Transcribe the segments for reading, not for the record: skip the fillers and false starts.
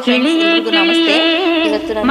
Hello friends, ಎಲ್ರಿಗೂ ನಮಸ್ತೆ. ಇವತ್ತು ನಾನು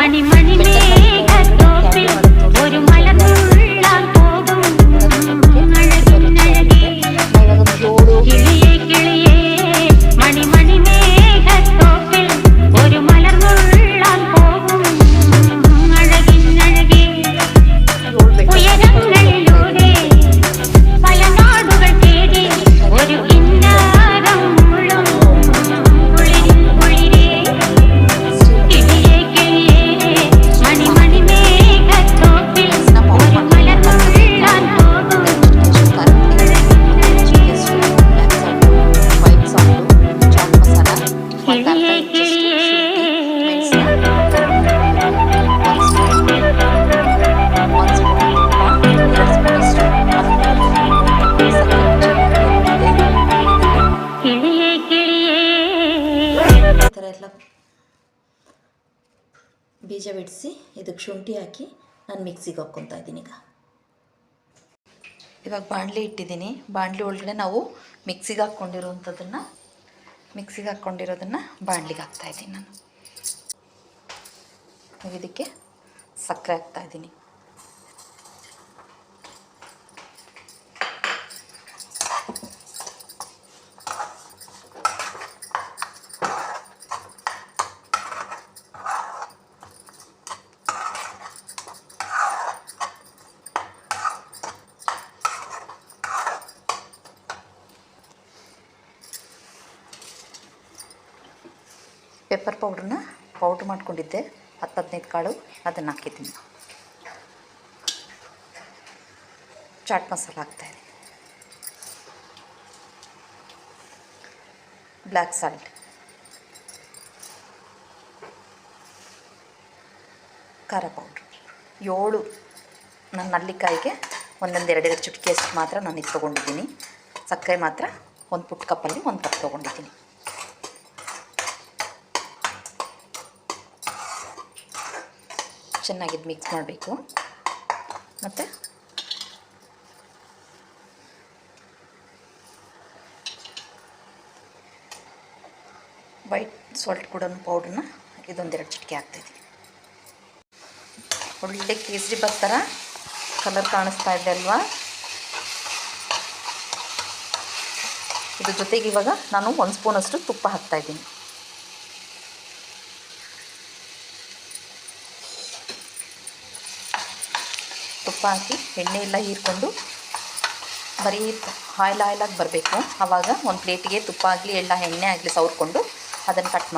ಬೀಜ ಬಿಡಿಸಿ ಇದಕ್ಕೆ ಶುಂಠಿ ಹಾಕಿ ನಾನು ಮಿಕ್ಸಿಗೆ ಹಾಕ್ಕೊತಾ ಇದ್ದೀನಿ. ಇವಾಗ ಬಾಣಲಿ ಇಟ್ಟಿದ್ದೀನಿ. ಬಾಣಲಿ ಒಳಗಡೆ ನಾವು ಮಿಕ್ಸಿಗೆ ಹಾಕ್ಕೊಂಡಿರೋದನ್ನು ಬಾಣಲಿಗೆ ಹಾಕ್ತಾಯಿದ್ದೀನಿ. ನಾನು ಇದಕ್ಕೆ ಸಕ್ಕರೆ ಹಾಕ್ತಾಯಿದ್ದೀನಿ. ಪೆಪ್ಪರ್ ಪೌಡ್ರನ್ನ ಪೌಡ್ರ್ ಮಾಡ್ಕೊಂಡಿದ್ದೆ, 10-15 ಕಾಳು, ಅದನ್ನು ಹಾಕಿದ್ದೀನಿ. ಚಾಟ್ ಮಸಾಲ ಹಾಕ್ತಾಯಿದ್ದೀನಿ. ಬ್ಲ್ಯಾಕ್ ಸಾಲ್ಟ್, ಖಾರ ಪೌಡ್ರು 7 ನನ್ನ ನಲ್ಲಿಕಾಯಿಗೆ ಒಂದೊಂದು 2 ಚುಟುಕಿಯಷ್ಟು ಮಾತ್ರ ನಾನು ಇದು ತೊಗೊಂಡಿದ್ದೀನಿ. ಸಕ್ಕರೆ ಮಾತ್ರ ಒಂದು ಪುಟ್ಟ ಕಪ್ಪಲ್ಲಿ 1 ಕಪ್ ತೊಗೊಂಡಿದ್ದೀನಿ. ಚೆನ್ನಾಗಿದ್ದು ಮಿಕ್ಸ್ ಮಾಡಬೇಕು. ಮತ್ತು ವೈಟ್ ಸಾಲ್ಟ್ ಕೂಡ ಪೌಡ್ರನ್ನ ಇದೊಂದು 2 ಚಿಟಿಕೆ ಹಾಕ್ತಾಯಿದ್ದೀನಿ. ಒಳ್ಳೆ ಕೇಸರಿ ಬಾತ್ ಥರ ಕಲರ್ ಕಾಣಿಸ್ತಾ ಇದೆ ಅಲ್ವಾ? ಇದ್ರ ಜೊತೆಗೆ ಇವಾಗ ನಾನು 1 ಸ್ಪೂನಷ್ಟು ತುಪ್ಪ ಹಾಕ್ತಾಯಿದ್ದೀನಿ. ತುಪ್ಪ ಹಾಕಿ ಎಣ್ಣೆ ಎಲ್ಲ ಹೀರ್ಕೊಂಡು ಬರೀ ಆಯ್ಲಾಗಿ ಬರಬೇಕು. ಆವಾಗ ಒಂದು ಪ್ಲೇಟಿಗೆ ತುಪ್ಪ ಆಗಲಿ ಎಣ್ಣೆ ಆಗಲಿ ಸವರ್ಕೊಂಡು ಅದನ್ನು ಕಟ್ ಮಾಡೋದು.